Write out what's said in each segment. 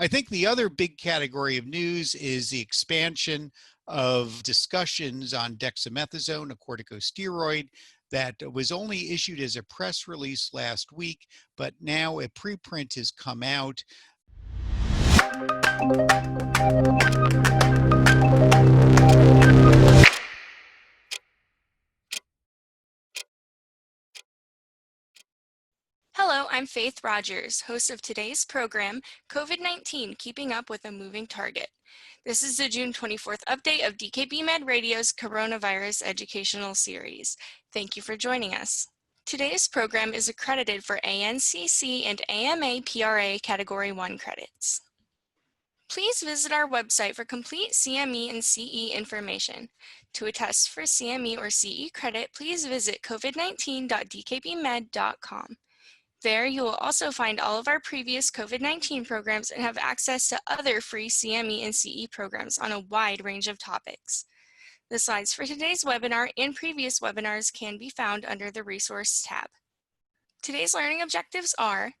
I think the other big category of news is the expansion of discussions on dexamethasone, a corticosteroid that was only issued as a press release last week, but now a preprint has come out. Hello, I'm Faith Rogers, host of today's program, COVID-19, Keeping Up with a Moving Target. This is the June 24th update of DKB Med Radio's Coronavirus Educational Series. Thank you for joining us. Today's program is accredited for ANCC and AMA PRA Category 1 credits. Please visit our website for complete CME and CE information. To attest for CME or CE credit, please visit covid19.dkbmed.com. There, you will also find all of our previous COVID-19 programs and have access to other free CME and CE programs on a wide range of topics. The slides for today's webinar and previous webinars can be found under the Resource tab. Today's learning objectives are: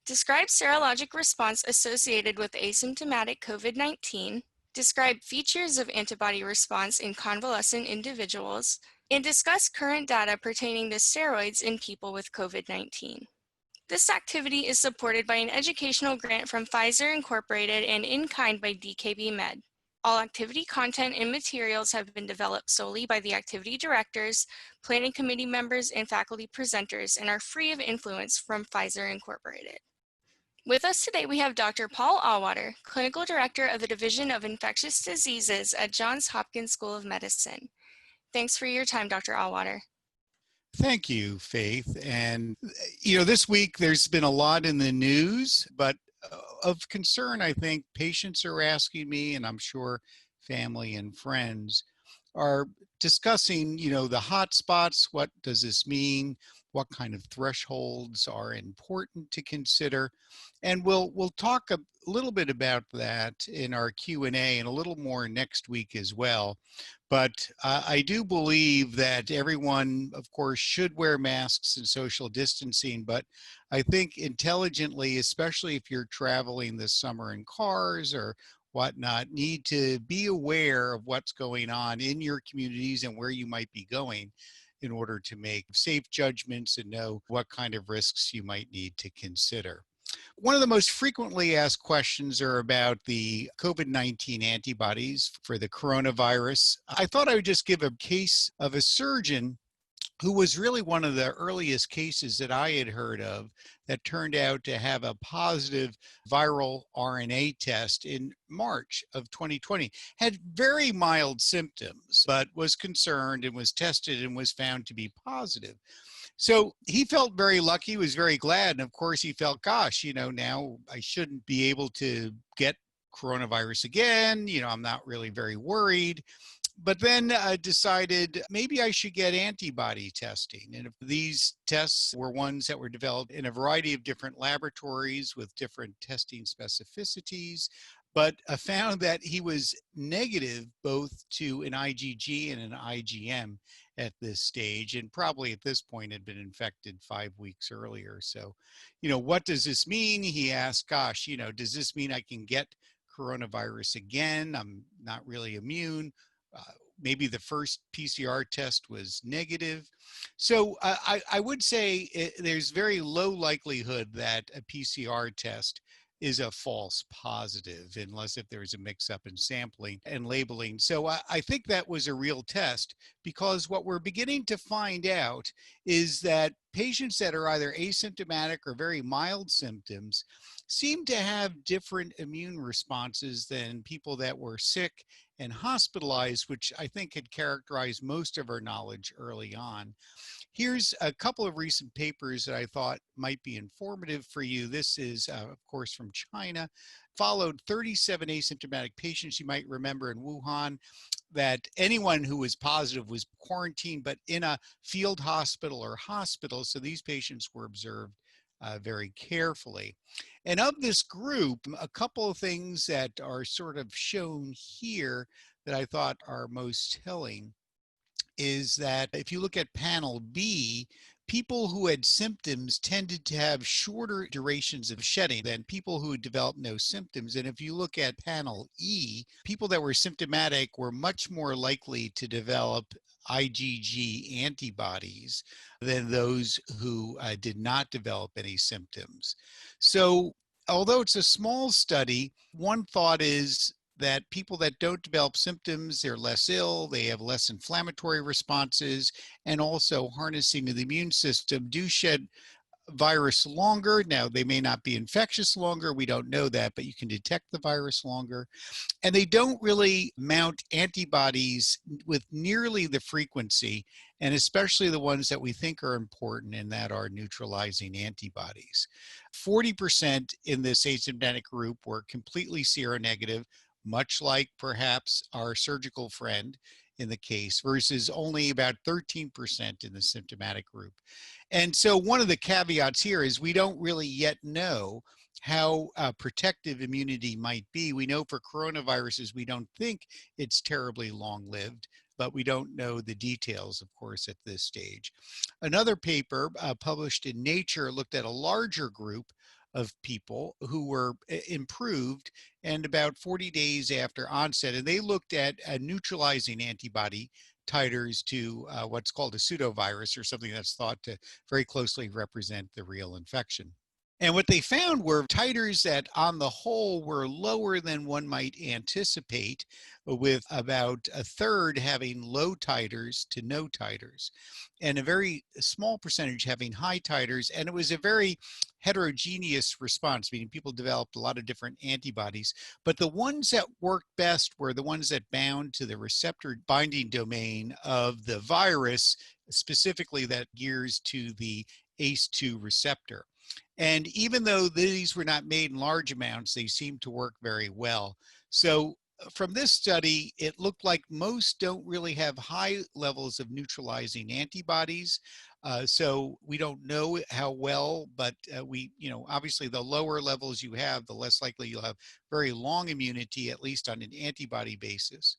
describe serologic response associated with asymptomatic COVID-19, describe features of antibody response in convalescent individuals, and discuss current data pertaining to steroids in people with COVID-19. This activity is supported by an educational grant from Pfizer Incorporated and in kind by DKB Med. All activity content and materials have been developed solely by the activity directors, planning committee members, and faculty presenters and are free of influence from Pfizer Incorporated. With us today, we have Dr. Paul Auwaerter, Clinical Director of the Division of Infectious Diseases at Johns Hopkins School of Medicine. Thanks for your time, Dr. Auwaerter. Thank you, Faith. And, this week there's been a lot in the news, but of concern, I think patients are asking me, and I'm sure family and friends are discussing, the hot spots. What does this mean? What kind of thresholds are important to consider? And we'll talk a little bit about that in our Q&A and a little more next week as well. But I do believe that everyone, of course, should wear masks and social distancing, but I think intelligently, especially if you're traveling this summer in cars or whatnot, need to be aware of what's going on in your communities and where you might be going in order to make safe judgments and know what kind of risks you might need to consider. One of the most frequently asked questions are about the COVID-19 antibodies for the coronavirus. I thought I would just give a case of a surgeon who was really one of the earliest cases that I had heard of that turned out to have a positive viral RNA test in March of 2020. Had very mild symptoms, but was concerned and was tested and was found to be positive. So he felt very lucky, was very glad. And of course he felt, gosh, now I shouldn't be able to get coronavirus again. I'm not really very worried. But then decided maybe I should get antibody testing. And if these tests were ones that were developed in a variety of different laboratories with different testing specificities, but found that he was negative both to an IgG and an IgM at this stage, and probably at this point had been infected 5 weeks earlier. So, what does this mean? He asked, gosh, does this mean I can get coronavirus again? I'm not really immune. Maybe the first PCR test was negative. So I would say there's very low likelihood that a PCR test is a false positive, unless if there's a mix-up in sampling and labeling. So I think that was a real test, because what we're beginning to find out is that patients that are either asymptomatic or very mild symptoms seem to have different immune responses than people that were sick and hospitalized, which I think had characterized most of our knowledge early on. Here's a couple of recent papers that I thought might be informative for you. This is, of course, from China. Followed 37 asymptomatic patients. You might remember in Wuhan that anyone who was positive was quarantined, but in a field hospital or hospital. So these patients were observed very carefully. And of this group, a couple of things that are sort of shown here that I thought are most telling is that if you look at panel B, people who had symptoms tended to have shorter durations of shedding than people who developed no symptoms. And if you look at panel E, people that were symptomatic were much more likely to develop IgG antibodies than those who did not develop any symptoms. So although it's a small study, one thought is that people that don't develop symptoms, they're less ill, they have less inflammatory responses, and also harnessing of the immune system do shed virus longer. Now, they may not be infectious longer, we don't know that, but you can detect the virus longer. And they don't really mount antibodies with nearly the frequency, and especially the ones that we think are important, and that are neutralizing antibodies. 40% in this asymptomatic group were completely seronegative, much like perhaps our surgical friend in the case, versus only about 13% in the symptomatic group. And so one of the caveats here is we don't really yet know how protective immunity might be. We know for coronaviruses, we don't think it's terribly long-lived, but we don't know the details, of course, at this stage. Another paper published in Nature looked at a larger group of people who were improved and about 40 days after onset, and they looked at neutralizing antibody titers to what's called a pseudovirus, or something that's thought to very closely represent the real infection. And what they found were titers that on the whole were lower than one might anticipate, with about a third having low titers to no titers, and a very small percentage having high titers. And it was a very heterogeneous response, meaning people developed a lot of different antibodies. But the ones that worked best were the ones that bound to the receptor binding domain of the virus, specifically that gears to the ACE2 receptor. And even though these were not made in large amounts, they seemed to work very well. So from this study, it looked like most don't really have high levels of neutralizing antibodies. So we don't know how well, but obviously the lower levels you have, the less likely you'll have very long immunity, at least on an antibody basis.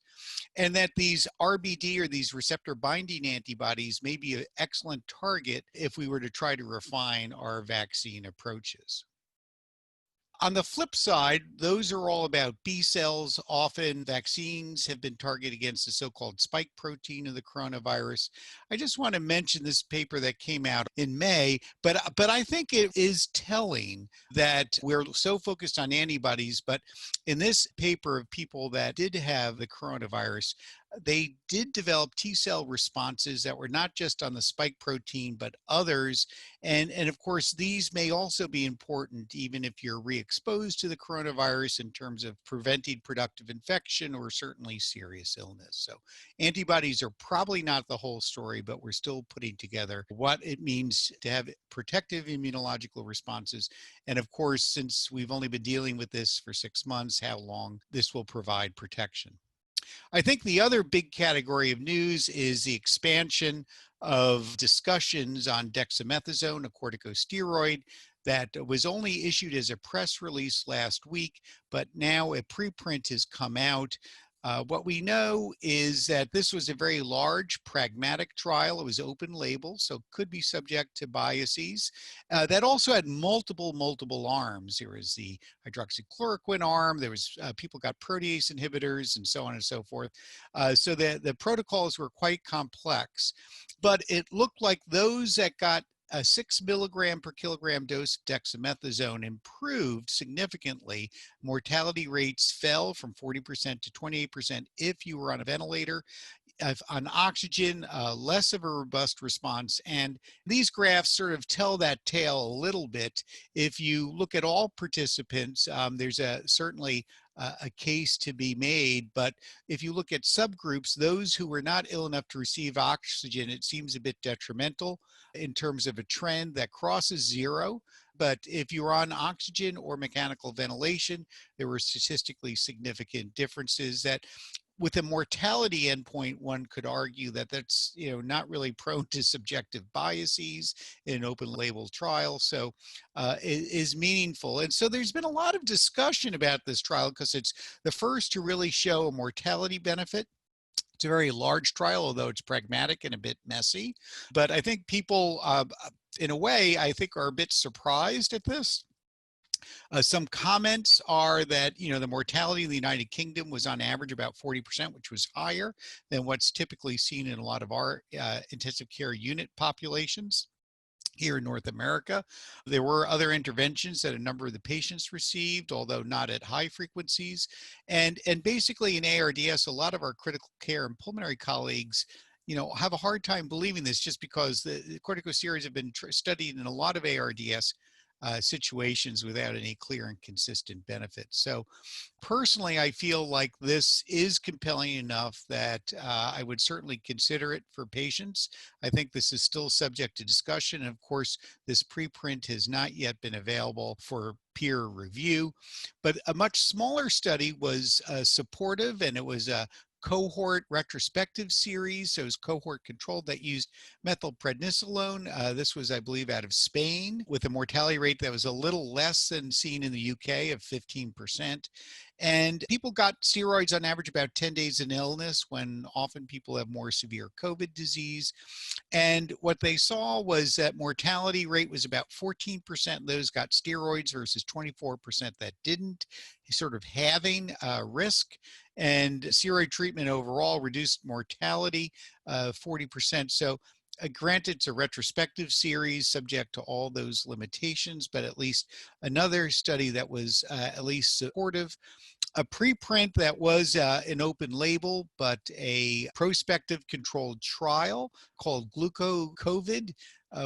And that these RBD, or these receptor binding antibodies, may be an excellent target if we were to try to refine our vaccine approaches. On the flip side, those are all about B cells. Often vaccines have been targeted against the so-called spike protein of the coronavirus. I just want to mention this paper that came out in May, but I think it is telling that we're so focused on antibodies, but in this paper of people that did have the coronavirus, they did develop T-cell responses that were not just on the spike protein, but others. And of course, these may also be important even if you're re-exposed to the coronavirus, in terms of preventing productive infection or certainly serious illness. So antibodies are probably not the whole story, but we're still putting together what it means to have protective immunological responses. And of course, since we've only been dealing with this for 6 months, how long this will provide protection. I think the other big category of news is the expansion of discussions on dexamethasone, a corticosteroid that was only issued as a press release last week, but now a preprint has come out. What we know is that this was a very large pragmatic trial. It was open label, so could be subject to biases. That also had multiple arms. There was the hydroxychloroquine arm, there was people got protease inhibitors, and so on and so forth. So the protocols were quite complex, but it looked like those that got a 6 milligram per kilogram dose of dexamethasone improved significantly. Mortality rates fell from 40% to 28% if you were on a ventilator. On oxygen, less of a robust response. And these graphs sort of tell that tale a little bit. If you look at all participants, there's certainly a case to be made. But if you look at subgroups, those who were not ill enough to receive oxygen, it seems a bit detrimental in terms of a trend that crosses zero. But if you're on oxygen or mechanical ventilation, there were statistically significant differences that, with a mortality endpoint, one could argue that that's not really prone to subjective biases in an open label trial, so it is meaningful. And so there's been a lot of discussion about this trial because it's the first to really show a mortality benefit. It's a very large trial, although it's pragmatic and a bit messy. But I think people, in a way, I think are a bit surprised at this. Some comments are that, the mortality in the United Kingdom was on average about 40%, which was higher than what's typically seen in a lot of our intensive care unit populations here in North America. There were other interventions that a number of the patients received, although not at high frequencies. And basically in ARDS, a lot of our critical care and pulmonary colleagues have a hard time believing this just because the corticosteroids have been studied in a lot of ARDS situations without any clear and consistent benefits. So personally, I feel like this is compelling enough that I would certainly consider it for patients. I think this is still subject to discussion. And of course, this preprint has not yet been available for peer review, but a much smaller study was supportive, and it was a cohort retrospective series. So it was cohort controlled that used methylprednisolone. This was, I believe, out of Spain with a mortality rate that was a little less than seen in the UK of 15%. And people got steroids on average about 10 days in illness, when often people have more severe COVID disease. And what they saw was that mortality rate was about 14% of those got steroids versus 24% that didn't, sort of halving risk. And steroid treatment overall reduced mortality 40%. So granted, it's a retrospective series subject to all those limitations, but at least another study that was at least supportive. A preprint that was an open label, but a prospective controlled trial called Gluco-COVID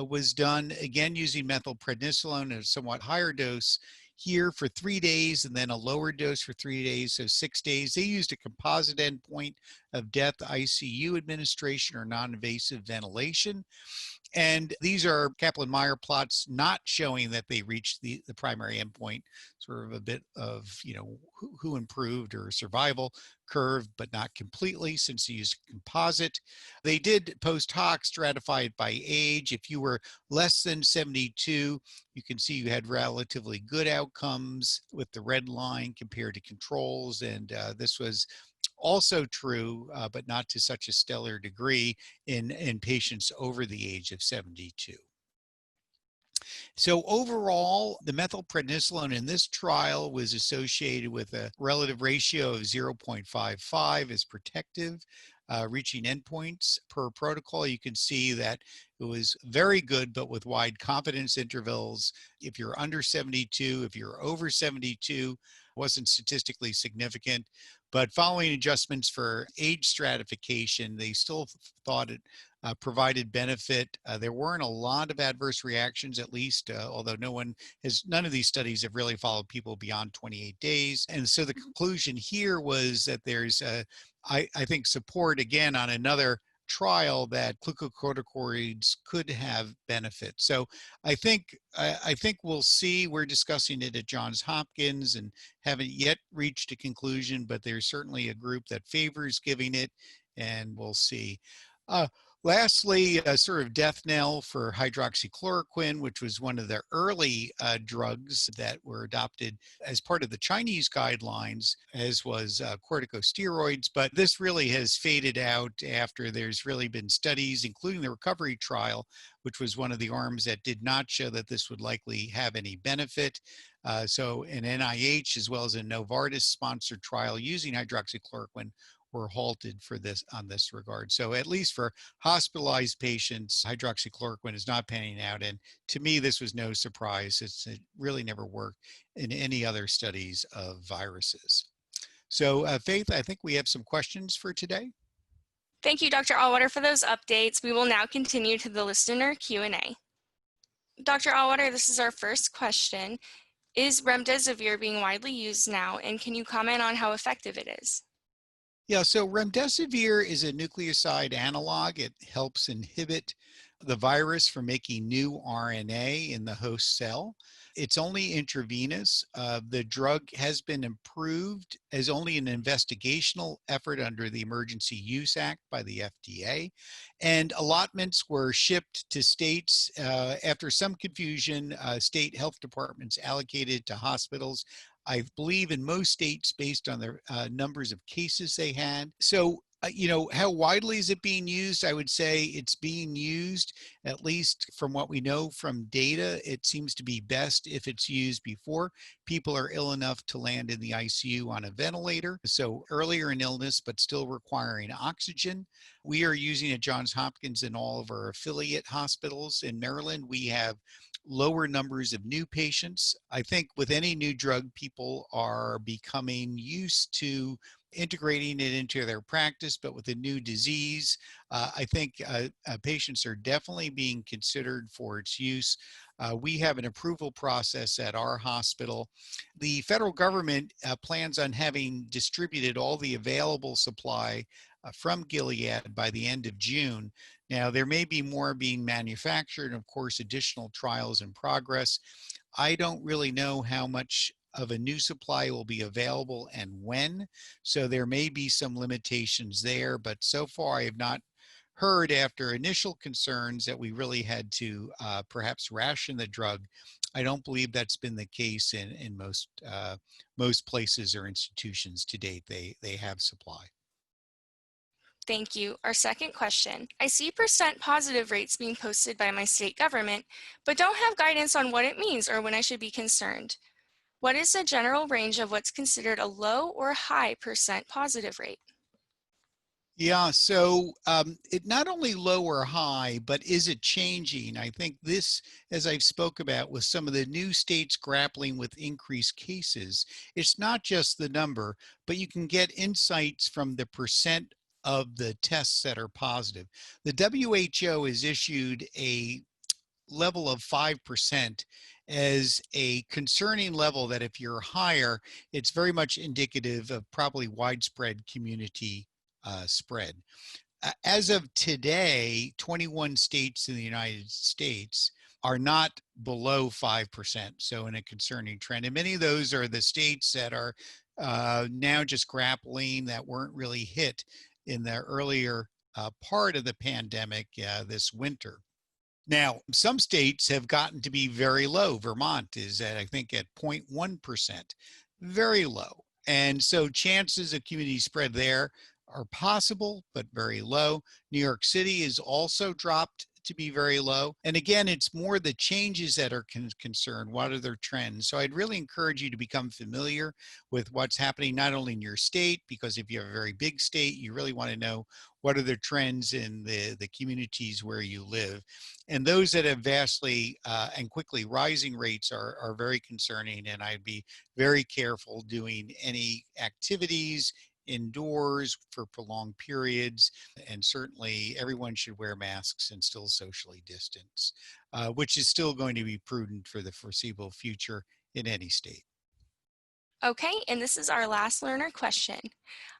was done, again, using methylprednisolone at a somewhat higher dose here for 3 days, and then a lower dose for 3 days, so 6 days. They used a composite endpoint of death, ICU administration, or non-invasive ventilation. And these are Kaplan-Meier plots not showing that they reached the primary endpoint, sort of a bit of, who improved or survival curve, but not completely, since they used composite. They did post hoc stratify it by age. If you were less than 72, you can see you had relatively good outcomes with the red line compared to controls. And this was also true, but not to such a stellar degree in patients over the age of 72. So overall, the methylprednisolone in this trial was associated with a relative ratio of 0.55 as protective, reaching endpoints per protocol. You can see that it was very good, but with wide confidence intervals. If you're under 72, if you're over 72, wasn't statistically significant. But following adjustments for age stratification, they still thought it provided benefit. There weren't a lot of adverse reactions, at least, although none of these studies have really followed people beyond 28 days. And so the conclusion here was that there's, I think, support again on another trial that glucocorticoids could have benefit. So I think we'll see. We're discussing it at Johns Hopkins and haven't yet reached a conclusion, but there's certainly a group that favors giving it, and we'll see. Lastly, a sort of death knell for hydroxychloroquine, which was one of the early drugs that were adopted as part of the Chinese guidelines, as was corticosteroids. But this really has faded out after there's really been studies, including the recovery trial, which was one of the arms that did not show that this would likely have any benefit. So an NIH, as well as a Novartis-sponsored trial using hydroxychloroquine, were halted for this on this regard. So at least for hospitalized patients, hydroxychloroquine is not panning out. And to me, this was no surprise. It really never worked in any other studies of viruses. So Faith, I think we have some questions for today. Thank you, Dr. Auwaerter, for those updates. We will now continue to the listener Q&A. Dr. Auwaerter, this is our first question. Is remdesivir being widely used now, and can you comment on how effective it is? Yeah, so remdesivir is a nucleoside analog. It helps inhibit the virus from making new RNA in the host cell. It's only intravenous. The drug has been approved as only an investigational effort under the Emergency Use Act by the FDA. And allotments were shipped to states. After some confusion, state health departments allocated to hospitals, I believe in most states based on the numbers of cases they had. So How widely is it being used? I would say it's being used, at least from what we know from data, it seems to be best if it's used before people are ill enough to land in the ICU on a ventilator. So earlier in illness, but still requiring oxygen. We are using at Johns Hopkins and all of our affiliate hospitals in Maryland. We have lower numbers of new patients. I think with any new drug, people are becoming used to integrating it into their practice, but with a new disease, I think patients are definitely being considered for its use. We have an approval process at our hospital. The federal government plans on having distributed all the available supply from Gilead by the end of June. Now, there may be more being manufactured, and of course, additional trials in progress. I don't really know how much of a new supply will be available and when. So there may be some limitations there, but so far I have not heard after initial concerns that we really had to perhaps ration the drug. I don't believe that's been the case in most places or institutions to date. They have supply. Thank you. Our second question. I see percent positive rates being posted by my state government, but don't have guidance on what it means or when I should be concerned. What is the general range of what's considered a low or high percent positive rate? Yeah, so it not only low or high, but is it changing? I think this, as I've spoke about with some of the new states grappling with increased cases, it's not just the number, but you can get insights from the percent of the tests that are positive. The WHO has issued a level of 5% as a concerning level that if you're higher, it's very much indicative of probably widespread community spread. As of today, 21 states in the United States are not below 5%, so in a concerning trend. And many of those are the states that are now just grappling, that weren't really hit in the earlier part of the pandemic this winter. Now, some states have gotten to be very low. Vermont is at, I think, at 0.1%, very low. And so chances of community spread there are possible, but very low. New York City is also dropped to be very low. And again, it's more the changes that are concerned. What are their trends? So I'd really encourage you to become familiar with what's happening, not only in your state, because if you have a very big state, you really want to know what are the trends in the communities where you live. And those that have vastly and quickly rising rates are very concerning. And I'd be very careful doing any activities indoors for prolonged periods. And certainly everyone should wear masks and still socially distance, which is still going to be prudent for the foreseeable future in any state. Okay, and this is our last learner question.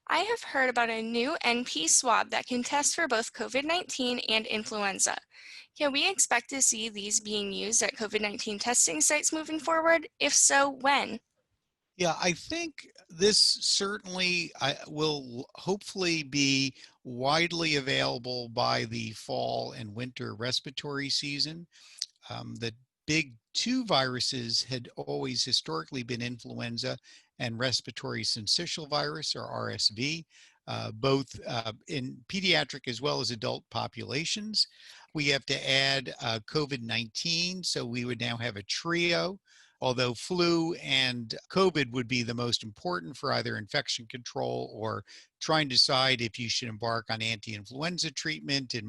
I have heard about a new NP swab that can test for both COVID-19 and influenza. Can we expect to see these being used at COVID-19 testing sites moving forward? If so, when? Yeah, I think this certainly will hopefully be widely available by the fall and winter respiratory season. The big two viruses had always historically been influenza and respiratory syncytial virus, or RSV, both in pediatric as well as adult populations. We have to add COVID-19, so we would now have a trio. Although flu and COVID would be the most important for either infection control or trying to decide if you should embark on anti-influenza treatment in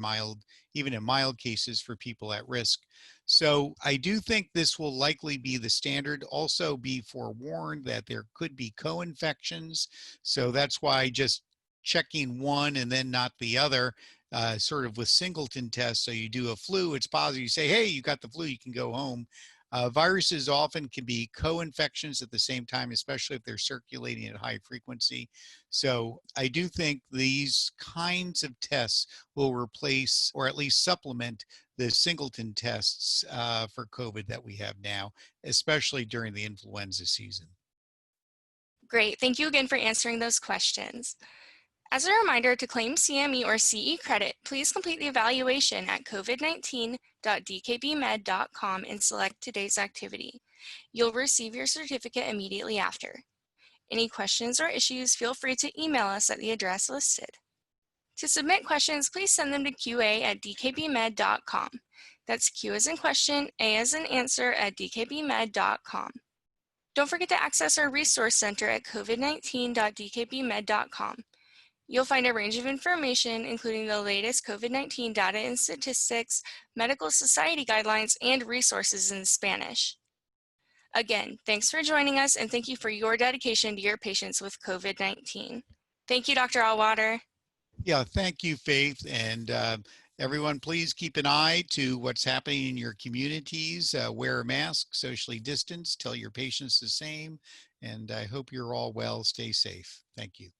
even in mild cases for people at risk. So I do think this will likely be the standard. Also be forewarned that there could be co-infections. So that's why just checking one and then not the other, sort of with singleton tests. So you do a flu, it's positive, you say, hey, you got the flu, you can go home. Viruses often can be co-infections at the same time, especially if they're circulating at high frequency. So I do think these kinds of tests will replace or at least supplement the singleton tests for COVID that we have now, especially during the influenza season. Great, thank you again for answering those questions. As a reminder, to claim CME or CE credit, please complete the evaluation at covid19.dkbmed.com and select today's activity. You'll receive your certificate immediately after. Any questions or issues, feel free to email us at the address listed. To submit questions, please send them to qa@dkbmed.com. That's Q as in question, A as in answer at dkbmed.com. Don't forget to access our resource center at covid19.dkbmed.com. You'll find a range of information, including the latest COVID-19 data and statistics, medical society guidelines, and resources in Spanish. Again, thanks for joining us, and thank you for your dedication to your patients with COVID-19. Thank you, Dr. Auwaerter. Yeah, thank you, Faith. And everyone, please keep an eye to what's happening in your communities. Wear a mask, socially distance, tell your patients the same. And I hope you're all well. Stay safe. Thank you.